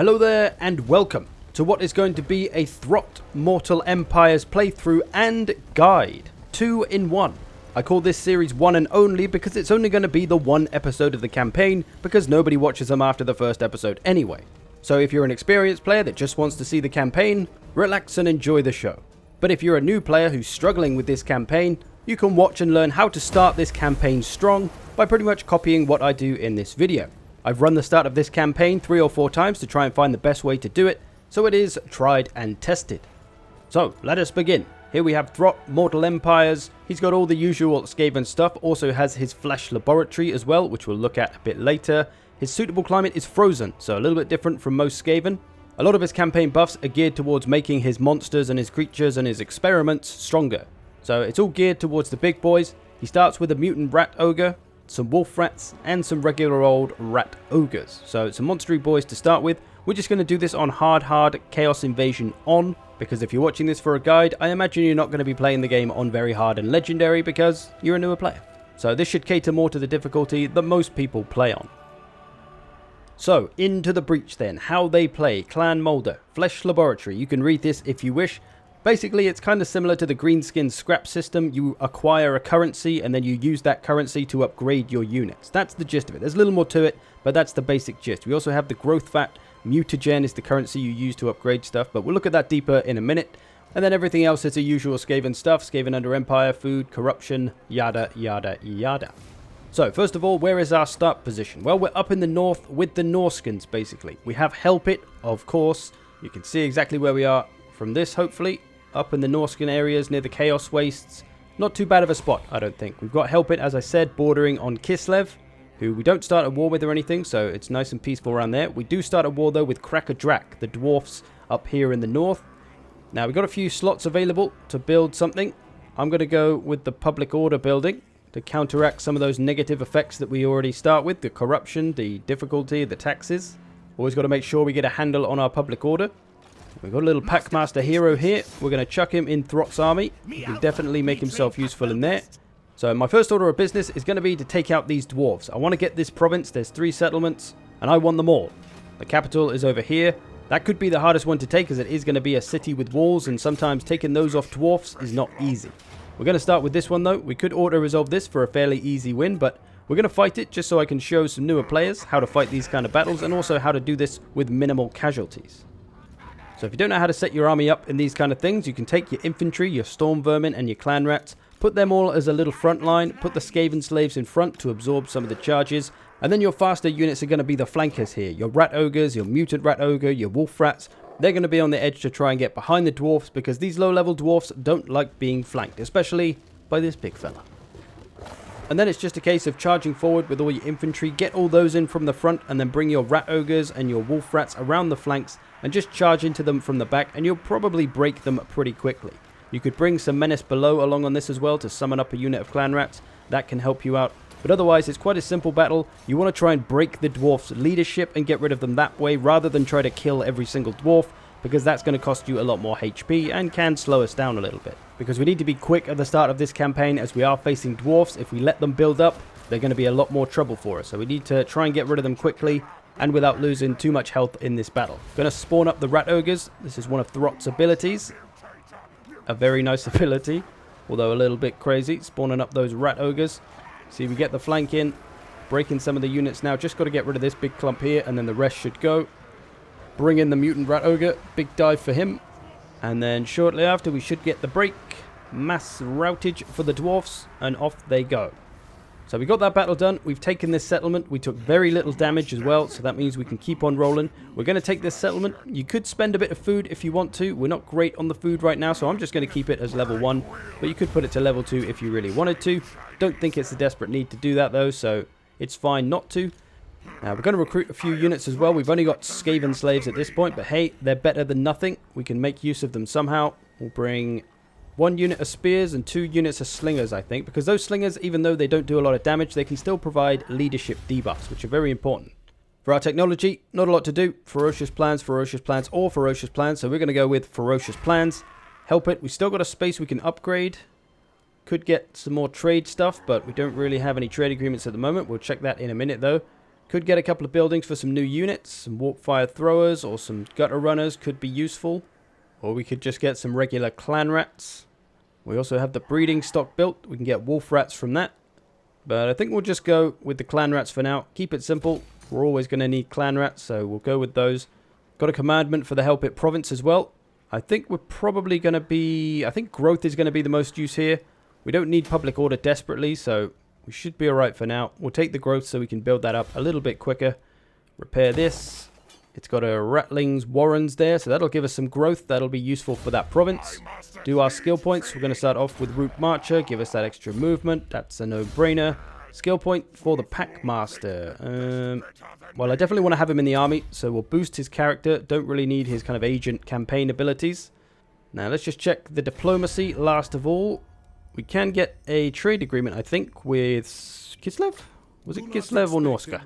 Hello there and welcome to what is going to be a Throt Mortal Empires playthrough and guide. 2 in 1. I call this series one and only because it's only going to be the one episode of the campaign because nobody watches them after the first episode anyway. So if you're an experienced player that just wants to see the campaign, relax and enjoy the show. But if you're a new player who's struggling with this campaign, you can watch and learn how to start this campaign strong by pretty much copying what I do in this video. I've run the start of this campaign 3 or 4 times to try and find the best way to do it, so it is tried and tested. So, let us begin. Here we have Throt Mortal Empires. He's got all the usual Skaven stuff, also has his flesh laboratory as well, which we'll look at a bit later. His suitable climate is frozen, so a little bit different from most Skaven. A lot of his campaign buffs are geared towards making his monsters and his creatures and his experiments stronger. So it's all geared towards the big boys. He starts with a mutant rat ogre, some wolf rats, and some regular old rat ogres. So some monstery boys to start with. We're just going to do this on hard Chaos Invasion on, because if you're watching this for a guide, I imagine you're not going to be playing the game on very hard and legendary because you're a newer player. So this should cater more to the difficulty that most people play on. So, into the breach then. How they play. Clan Molder. Flesh Laboratory. You can read this if you wish. Basically, it's kind of similar to the Greenskin scrap system. You acquire a currency and then you use that currency to upgrade your units. That's the gist of it. There's a little more to it, but that's the basic gist. We also have the growth vat. Mutagen is the currency you use to upgrade stuff, but we'll look at that deeper in a minute. And then everything else is the usual Skaven stuff. Skaven under Empire, food, corruption, yada, yada, yada. So, first of all, where is our start position? Well, we're up in the north with the Norskins, basically. We have Helpit, of course. You can see exactly where we are from this, hopefully. Up in the Norskin areas near the Chaos Wastes. Not too bad of a spot, I don't think. We've got Helpit, as I said, bordering on Kislev, who we don't start a war with or anything, so it's nice and peaceful around there. We do start a war, though, with Cracker Drak, the dwarfs up here in the north. Now, we've got a few slots available to build something. I'm going to go with the Public Order building to counteract some of those negative effects that we already start with. The corruption, the difficulty, the taxes. Always got to make sure we get a handle on our Public Order. We've got a little Packmaster hero here. We're going to chuck him in Throt's army. He can definitely make himself useful in there. So my first order of business is going to be to take out these dwarves. I want to get this province. There's 3 settlements, and I want them all. The capital is over here. That could be the hardest one to take, as it is going to be a city with walls, and sometimes taking those off dwarfs is not easy. We're going to start with this one, though. We could auto-resolve this for a fairly easy win, but we're going to fight it just so I can show some newer players how to fight these kind of battles, and also how to do this with minimal casualties. So if you don't know how to set your army up in these kind of things, you can take your infantry, your storm vermin, and your clan rats, put them all as a little front line, put the Skaven slaves in front to absorb some of the charges, and then your faster units are going to be the flankers here. Your rat ogres, your mutant rat ogre, your wolf rats, they're going to be on the edge to try and get behind the dwarfs, because these low-level dwarfs don't like being flanked, especially by this big fella. And then it's just a case of charging forward with all your infantry, get all those in from the front, and then bring your rat ogres and your wolf rats around the flanks, and just charge into them from the back, and you'll probably break them pretty quickly. You could bring some Menace Below along on this as well to summon up a unit of clan rats. That can help you out. But otherwise, it's quite a simple battle. You want to try and break the dwarf's leadership and get rid of them that way, rather than try to kill every single dwarf, because that's going to cost you a lot more HP and can slow us down a little bit. Because we need to be quick at the start of this campaign, as we are facing dwarfs. If we let them build up, they're going to be a lot more trouble for us. So we need to try and get rid of them quickly and without losing too much health in this battle. Going to spawn up the rat ogres. This is one of Throt's abilities. A very nice ability, although a little bit crazy, spawning up those rat ogres. See, we get the flank in, breaking some of the units now. Just got to get rid of this big clump here, and then the rest should go. Bring in the mutant rat ogre, big dive for him. And then shortly after, we should get the break. Mass routage for the dwarfs, and off they go. So we got that battle done. We've taken this settlement. We took very little damage as well, so that means we can keep on rolling. We're going to take this settlement. You could spend a bit of food if you want to. We're not great on the food right now, so I'm just going to keep it as level 1. But you could put it to level 2 if you really wanted to. Don't think it's a desperate need to do that, though, so it's fine not to. Now, we're going to recruit a few units as well. We've only got Skaven slaves at this point, but hey, they're better than nothing. We can make use of them somehow. We'll bring 1 unit of spears and 2 units of slingers, I think, because those slingers, even though they don't do a lot of damage, they can still provide leadership debuffs, which are very important. For our technology, not a lot to do. Ferocious plans, or ferocious plans, so we're going to go with ferocious plans. Help it. We still got a space we can upgrade. Could get some more trade stuff, but we don't really have any trade agreements at the moment. We'll check that in a minute, though. Could get a couple of buildings for some new units. Some warp fire throwers or some gutter runners could be useful. Or we could just get some regular clan rats. We also have the breeding stock built. We can get wolf rats from that. But I think we'll just go with the clan rats for now. Keep it simple. We're always going to need clan rats, so we'll go with those. Got a commandment for the Help It province as well. I think we're probably going to be... I think growth is going to be the most use here. We don't need public order desperately, so we should be alright for now. We'll take the growth so we can build that up a little bit quicker. Repair this. It's got a Rattling's Warrens there, so that'll give us some growth. That'll be useful for that province. Do our skill points. We're going to start off with Root Marcher. Give us that extra movement. That's a no-brainer. Skill point for the Packmaster. Well, I definitely want to have him in the army, so we'll boost his character. Don't really need his kind of agent campaign abilities. Now, let's just check the diplomacy last of all. We can get a trade agreement, I think, with Kislev? Was it Kislev or Norska?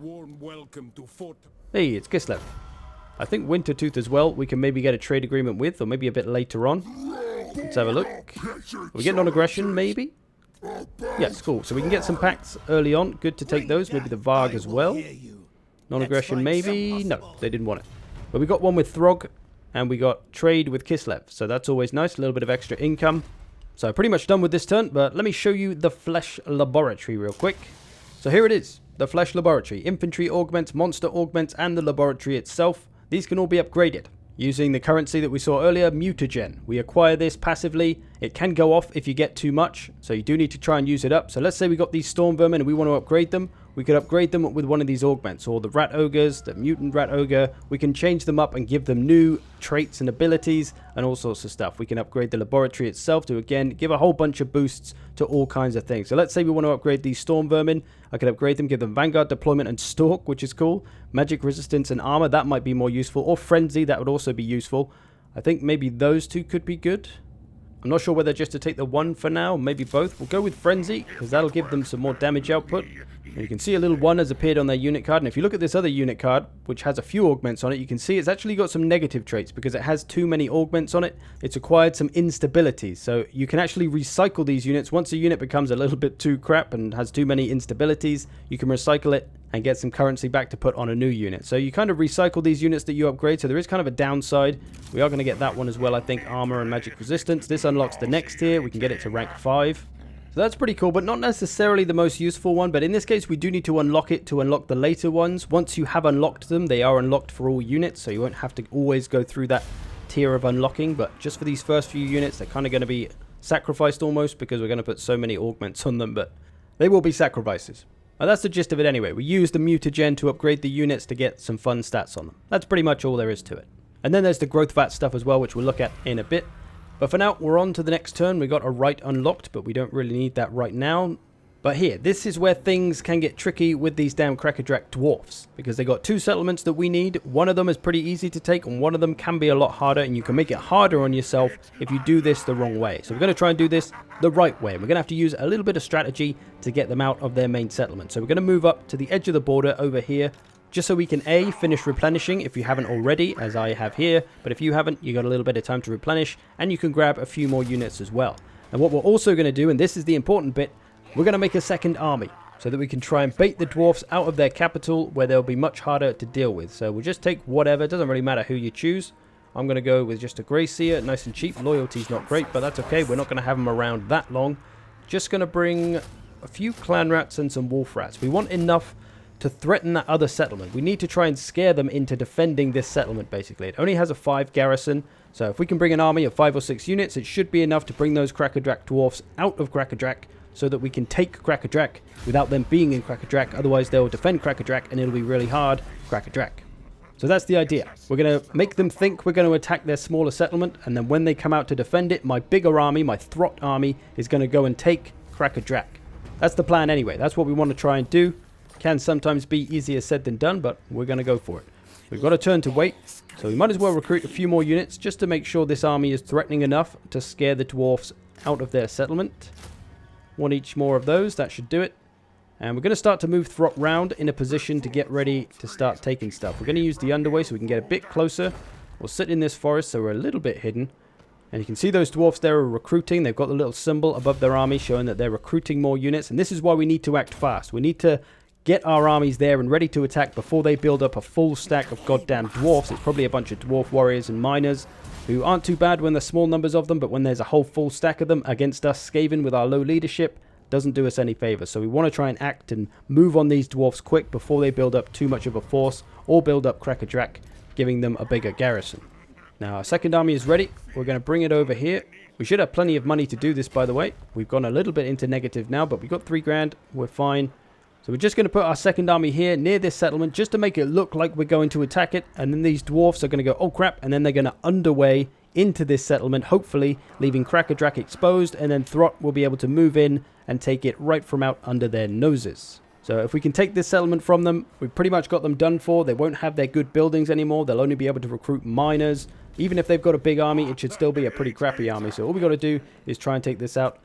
Hey, it's Kislev. I think Wintertooth as well, we can maybe get a trade agreement with, or maybe a bit later on. Let's have a look. Are we getting non-aggression, maybe? Yes, cool. So we can get some pacts early on. Good to take those. Maybe the Varg as well. Non-aggression, maybe? No, they didn't want it. But we got one with Throg, and we got trade with Kislev. So that's always nice. A little bit of extra income. So pretty much done with this turn, but let me show you the Flesh Laboratory real quick. So here it is. The Flesh Laboratory. Infantry augments, monster augments, and the laboratory itself. These can all be upgraded using the currency that we saw earlier, mutagen. We acquire this passively. It can go off if you get too much, so you do need to try and use it up. So let's say we got these storm vermin and we want to upgrade them. We could upgrade them with one of these augments, or the rat ogres, the mutant rat ogre. We can change them up and give them new traits and abilities and all sorts of stuff. We can upgrade the laboratory itself to, again, give a whole bunch of boosts to all kinds of things. So let's say we want to upgrade these storm vermin. I could upgrade them, give them vanguard deployment and stalk, which is cool. Magic resistance and armor, that might be more useful. Or frenzy, that would also be useful. I think maybe those two could be good. I'm not sure whether just to take the one for now, maybe both. We'll go with frenzy, because that'll give them some more damage output. And you can see a little one has appeared on their unit card. And if you look at this other unit card, which has a few augments on it, you can see it's actually got some negative traits because it has too many augments on it. It's acquired some instabilities. So you can actually recycle these units. Once a unit becomes a little bit too crap and has too many instabilities, you can recycle it and get some currency back to put on a new unit. So you kind of recycle these units that you upgrade. So there is kind of a downside. We are going to get that one as well, I think. Armor and magic resistance. This unlocks the next tier. We can get it to rank 5. So that's pretty cool, but not necessarily the most useful one. But in this case, we do need to unlock it to unlock the later ones. Once you have unlocked them, they are unlocked for all units. So you won't have to always go through that tier of unlocking. But just for these first few units, they're kind of going to be sacrificed almost because we're going to put so many augments on them. But they will be sacrifices. Well, that's the gist of it anyway. We use the mutagen to upgrade the units to get some fun stats on them. That's pretty much all there is to it. And then there's the growth vat stuff as well, which we'll look at in a bit. But for now, we're on to the next turn. We got a right unlocked, but we don't really need that right now. But here, this is where things can get tricky with these damn Crackerjack dwarfs. Because they got 2 settlements that we need. One of them is pretty easy to take, and one of them can be a lot harder. And you can make it harder on yourself if you do this the wrong way. So we're going to try and do this the right way. And we're going to have to use a little bit of strategy to get them out of their main settlement. So we're going to move up to the edge of the border over here. Just so we can A, finish replenishing if you haven't already, as I have here. But if you haven't, you got a little bit of time to replenish, and you can grab a few more units as well. And what we're also going to do, and this is the important bit, we're going to make a second army so that we can try and bait the dwarfs out of their capital where they'll be much harder to deal with. So we'll just take whatever. It doesn't really matter who you choose. I'm going to go with just a Grey Seer, nice and cheap. Loyalty's not great, but that's okay. We're not going to have them around that long. Just going to bring a few clan rats and some wolf rats. We want enough to threaten that other settlement. We need to try and scare them into defending this settlement, basically. It only has a 5 garrison, so if we can bring an army of 5 or 6 units, it should be enough to bring those Crackerjack dwarfs out of Crackerjack so that we can take Crackerjack without them being in Crackerjack. Otherwise, they'll defend Crackerjack and it'll be really hard Crackerjack. So that's the idea. We're going to make them think we're going to attack their smaller settlement, and then when they come out to defend it, my bigger army, my Throt army, is going to go and take Crackerjack. That's the plan anyway. That's what we want to try and do. Can sometimes be easier said than done, but we're going to go for it. We've got a turn to wait, so we might as well recruit a few more units just to make sure this army is threatening enough to scare the dwarfs out of their settlement. 1 each more of those, that should do it. And we're going to start to move Throt round in a position to get ready to start taking stuff. We're going to use the underway so we can get a bit closer. We'll sit in this forest so we're a little bit hidden. And you can see those dwarfs there are recruiting. They've got the little symbol above their army showing that they're recruiting more units. And this is why we need to act fast. We need to get our armies there and ready to attack before they build up a full stack of goddamn dwarfs. It's probably a bunch of dwarf warriors and miners who aren't too bad when there's small numbers of them, but when there's a whole full stack of them against us, Skaven with our low leadership, doesn't do us any favors. So we want to try and act and move on these dwarfs quick before they build up too much of a force or build up Crackerjack, giving them a bigger garrison. Now our second army is ready. We're going to bring it over here. We should have plenty of money to do this, by the way. We've gone a little bit into negative now, but we got 3 grand. We're fine. So we're just going to put our second army here near this settlement just to make it look like we're going to attack it. And then these dwarfs are going to go, oh crap, and then they're going to underway into this settlement, hopefully leaving Crackerjack exposed, and then Throt will be able to move in and take it right from out under their noses. So if we can take this settlement from them, we've pretty much got them done for. They won't have their good buildings anymore. They'll only be able to recruit miners. Even if they've got a big army, it should still be a pretty crappy army. So all we got to do is try and take this out.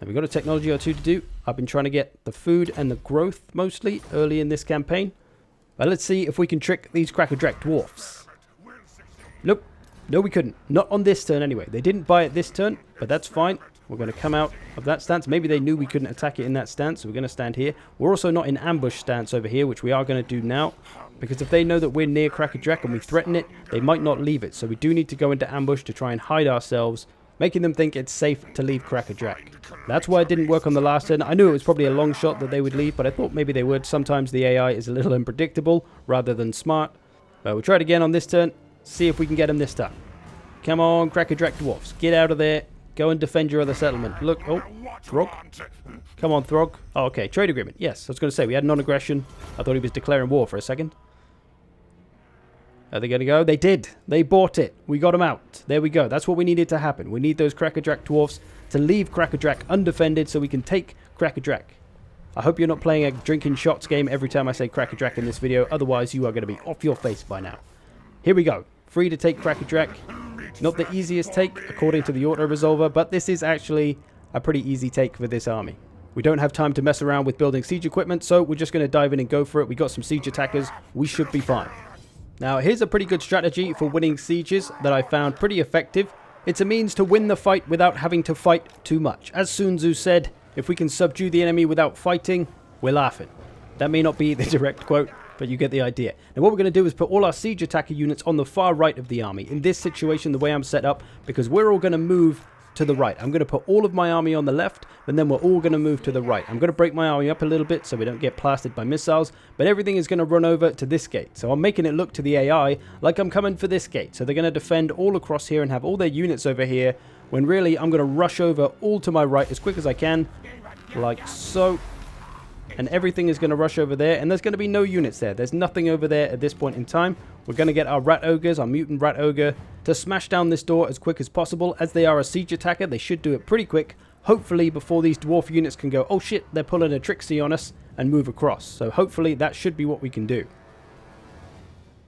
And we've got a technology or 2 to do. I've been trying to get the food and the growth mostly early in this campaign. But let's see if we can trick these Crackerjack dwarfs. Nope. No, we couldn't. Not on this turn anyway. They didn't buy it this turn, but that's fine. We're going to come out of that stance. Maybe they knew we couldn't attack it in that stance, so we're going to stand here. We're also not in ambush stance over here, which we are going to do now. Because if they know that we're near Crackerjack and we threaten it, they might not leave it. So we do need to go into ambush to try and hide ourselves, making them think it's safe to leave Crackerjack. That's why it didn't work on the last turn. I knew it was probably a long shot that they would leave, but I thought maybe they would. Sometimes the AI is a little unpredictable rather than smart. But we'll try it again on this turn. See if we can get them this time. Come on, Crackerjack dwarfs. Get out of there. Go and defend your other settlement. Look. Oh, Throg. Come on, Throg. Oh, okay. Trade agreement. Yes, I was going to say, we had non-aggression. I thought he was declaring war for a second. Are they going to go? They did. They bought it. We got them out. There we go. That's what we needed to happen. We need those Crackerjack dwarfs to leave Crackerjack undefended so we can take Crackerjack. I hope you're not playing a drinking shots game every time I say Crackerjack in this video. Otherwise, you are going to be off your face by now. Here we go. Free to take Crackerjack. Not the easiest take, according to the auto-resolver, but this is actually a pretty easy take for this army. We don't have time to mess around with building siege equipment, so we're just going to dive in and go for it. We got some siege attackers. We should be fine. Now, here's a pretty good strategy for winning sieges that I found pretty effective. It's a means to win the fight without having to fight too much. As Sun Tzu said, if we can subdue the enemy without fighting, we're laughing. That may not be the direct quote, but you get the idea. Now what we're going to do is put all our siege attacker units on the far right of the army. In this situation, the way I'm set up, because we're all going to move to the right. I'm going to put all of my army on the left, and then we're all going to move to the right. I'm going to break my army up a little bit so we don't get plastered by missiles, but everything is going to run over to this gate. So I'm making it look to the AI like I'm coming for this gate. So they're going to defend all across here and have all their units over here, when really I'm going to rush over all to my right as quick as I can, like so. And everything is going to rush over there, and there's going to be no units there. There's nothing over there at this point in time. We're going to get our rat ogres, our mutant rat ogre, to smash down this door as quick as possible. As they are a siege attacker, they should do it pretty quick, hopefully before these dwarf units can go, oh shit, they're pulling a Trixie on us, and move across. So hopefully that should be what we can do.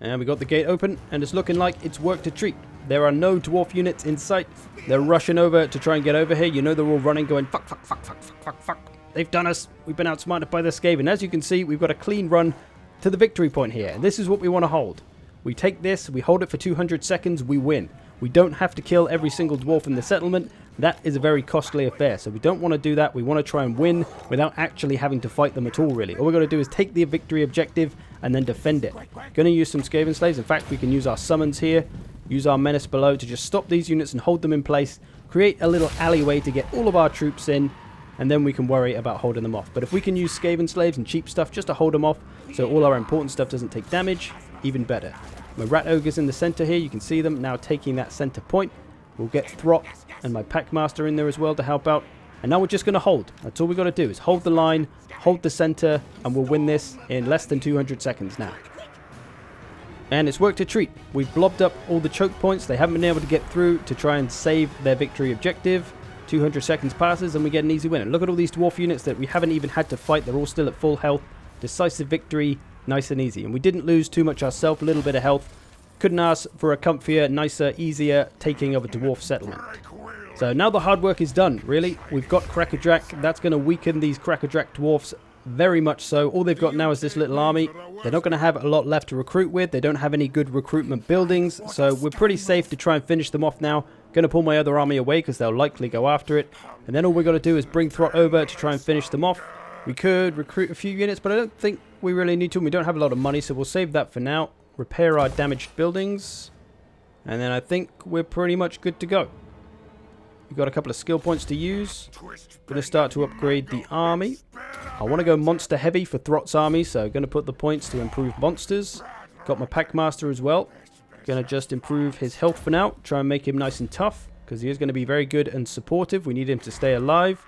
And we got the gate open, and it's looking like it's worked a treat. There are no dwarf units in sight. They're rushing over to try and get over here. You know they're all running, going fuck, fuck, fuck, fuck, fuck, fuck, fuck. They've done us. We've been outsmarted by the Skaven. As you can see, we've got a clean run to the victory point here. And this is what we want to hold. We take this, we hold it for 200 seconds, we win. We don't have to kill every single dwarf in the settlement. That is a very costly affair. So we don't want to do that. We want to try and win without actually having to fight them at all, really. All we're going to do is take the victory objective and then defend it. Going to use some Skaven slaves. In fact, we can use our summons here. Use our menace below to just stop these units and hold them in place. Create a little alleyway to get all of our troops in. And then we can worry about holding them off. But if we can use Skaven slaves and cheap stuff just to hold them off, so all our important stuff doesn't take damage, even better. My rat ogres in the center here, you can see them now taking that center point. We'll get Throt and my Packmaster in there as well to help out. And now we're just going to hold. That's all we've got to do is hold the line, hold the center, and we'll win this in less than 200 seconds now. And it's worked a treat. We've blobbed up all the choke points. They haven't been able to get through to try and save their victory objective. 200 seconds passes and we get an easy win. And look at all these dwarf units that we haven't even had to fight. They're all still at full health. Decisive victory, nice and easy. And we didn't lose too much ourselves, a little bit of health. Couldn't ask for a comfier, nicer, easier taking of a dwarf settlement. So now the hard work is done, really. We've got Crackerjack. That's going to weaken these Crackerjack dwarfs very much so. All they've got now is this little army. They're not going to have a lot left to recruit with. They don't have any good recruitment buildings. So we're pretty safe to try and finish them off now. Going to pull my other army away because they'll likely go after it. And then all we're going to do is bring Throt over to try and finish them off. We could recruit a few units, but I don't think we really need to. We don't have a lot of money, so we'll save that for now. Repair our damaged buildings. And then I think we're pretty much good to go. We've got a couple of skill points to use. Going to start to upgrade the army. I want to go monster heavy for Throt's army, so going to put the points to improve monsters. Got my Packmaster as well. Going to just improve his health for now. Try and make him nice and tough, because he is going to be very good and supportive. We need him to stay alive.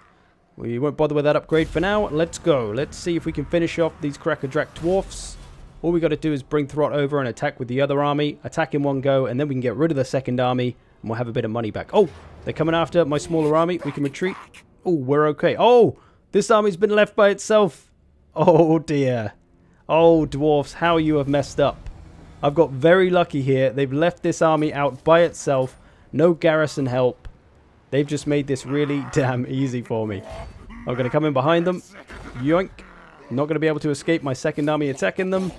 We won't bother with that upgrade for now. Let's go. Let's see if we can finish off these Crackerjack dwarfs. All we got to do is bring Throt over and attack with the other army. Attack in one go, and then we can get rid of the second army, and we'll have a bit of money back. Oh, they're coming after my smaller army. We can retreat. Oh, we're okay. Oh, this army's been left by itself. Oh, dear. Oh, dwarfs, how you have messed up. I've got very lucky here. They've left this army out by itself. No garrison help. They've just made this really damn easy for me. I'm going to come in behind them. Yoink. Not going to be able to escape my second army attacking them.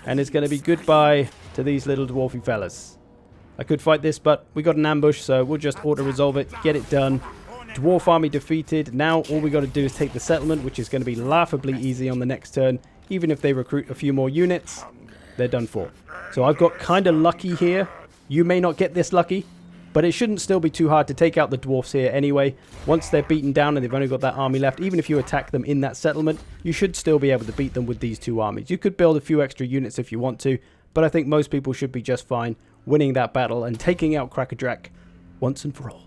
And it's going to be goodbye to these little dwarfy fellas. I could fight this, but we got an ambush, so we'll just auto-resolve it, get it done. Dwarf army defeated. Now all we got to do is take the settlement, which is going to be laughably easy on the next turn. Even if they recruit a few more units, they're done for. So I've got kind of lucky here. You may not get this lucky, but it shouldn't still be too hard to take out the dwarfs here anyway. Once they're beaten down and they've only got that army left, even if you attack them in that settlement, you should still be able to beat them with these two armies. You could build a few extra units if you want to, but I think most people should be just fine winning that battle and taking out Crackerjack once and for all.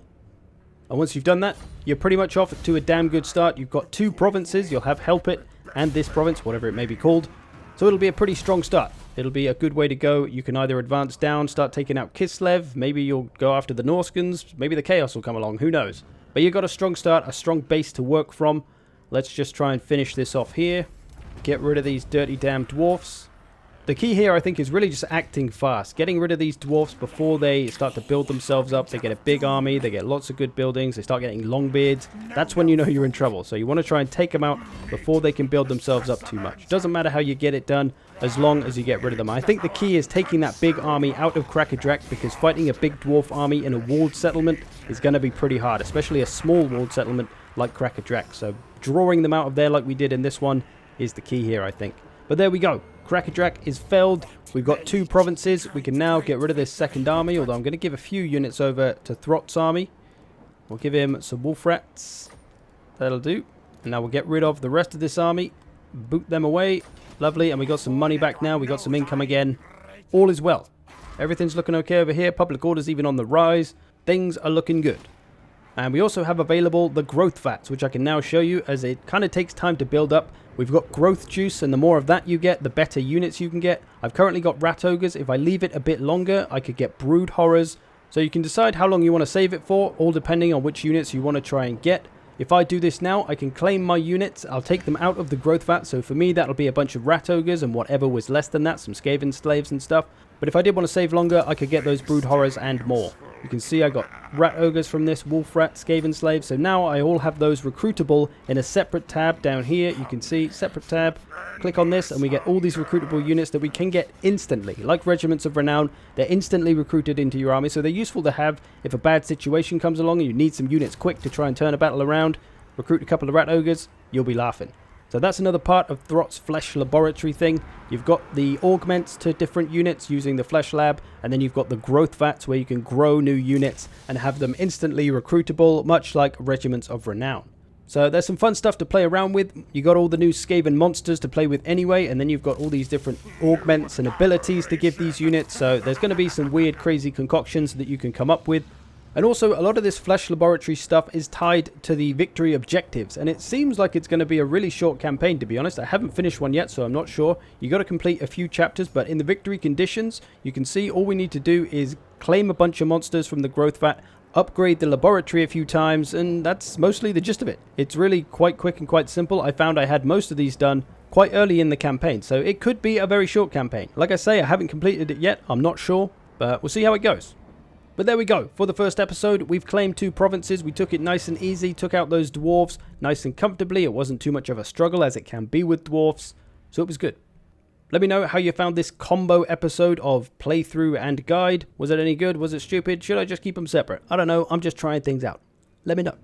And once you've done that, you're pretty much off to a damn good start. You've got two provinces. You'll have Help It and this province, whatever it may be called. So it'll be a pretty strong start. It'll be a good way to go. You can either advance down, start taking out Kislev. Maybe you'll go after the Norskans. Maybe the Chaos will come along. Who knows? But you've got a strong start, a strong base to work from. Let's just try and finish this off here. Get rid of these dirty damn dwarfs. The key here, I think, is really just acting fast. Getting rid of these dwarfs before they start to build themselves up. They get a big army. They get lots of good buildings. They start getting long beards. That's when you know you're in trouble. So you want to try and take them out before they can build themselves up too much. Doesn't matter how you get it done, as long as you get rid of them. I think the key is taking that big army out of Crackerjack, because fighting a big dwarf army in a walled settlement is going to be pretty hard, especially a small walled settlement like Crackerjack. So drawing them out of there like we did in this one is the key here, I think. But there we go. Crackerjack is felled. We've got two provinces. We can now get rid of this second army, although I'm going to give a few units over to Throt's army. We'll give him some wolf rats. That'll do. And now we'll get rid of the rest of this army. Boot them away. Lovely. And we got some money back now. We got some income again. All is well. Everything's looking okay over here. Public order's even on the rise. Things are looking good. And we also have available the growth vats, which I can now show you, as it kind of takes time to build up. We've got growth juice, and the more of that you get, the better units you can get. I've currently got rat ogres. If I leave it a bit longer, I could get brood horrors. So you can decide how long you want to save it for, all depending on which units you want to try and get. If I do this now, I can claim my units. I'll take them out of the growth vat. So for me, that'll be a bunch of rat ogres and whatever was less than that, some Skaven slaves and stuff. But if I did want to save longer, I could get those brood horrors and more. You can see I got rat ogres from this, wolf rat, Skaven slave. So now I all have those recruitable in a separate tab down here. You can see separate tab. Click on this and we get all these recruitable units that we can get instantly. Like Regiments of Renown, they're instantly recruited into your army. So they're useful to have if a bad situation comes along and you need some units quick to try and turn a battle around. Recruit a couple of rat ogres, you'll be laughing. So that's another part of Throt's Flesh Laboratory thing. You've got the augments to different units using the Flesh Lab, and then you've got the growth vats where you can grow new units and have them instantly recruitable, much like Regiments of Renown. So there's some fun stuff to play around with. You got all the new Skaven monsters to play with anyway, and then you've got all these different augments and abilities to give these units. So there's going to be some weird, crazy concoctions that you can come up with. And also, a lot of this Flesh Laboratory stuff is tied to the victory objectives, and it seems like it's going to be a really short campaign, to be honest. I haven't finished one yet, so I'm not sure. You got to complete a few chapters, but in the victory conditions, you can see all we need to do is claim a bunch of monsters from the growth vat, upgrade the laboratory a few times, and that's mostly the gist of it. It's really quite quick and quite simple. I found I had most of these done quite early in the campaign, so it could be a very short campaign. Like I say, I haven't completed it yet. I'm not sure, but we'll see how it goes. But there we go. For the first episode, we've claimed two provinces. We took it nice and easy, took out those dwarves nice and comfortably. It wasn't too much of a struggle, as it can be with dwarfs, so it was good. Let me know how you found this combo episode of playthrough and guide. Was it any good? Was it stupid? Should I just keep them separate? I don't know. I'm just trying things out. Let me know.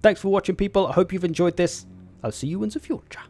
Thanks for watching, people. I hope you've enjoyed this. I'll see you in the future.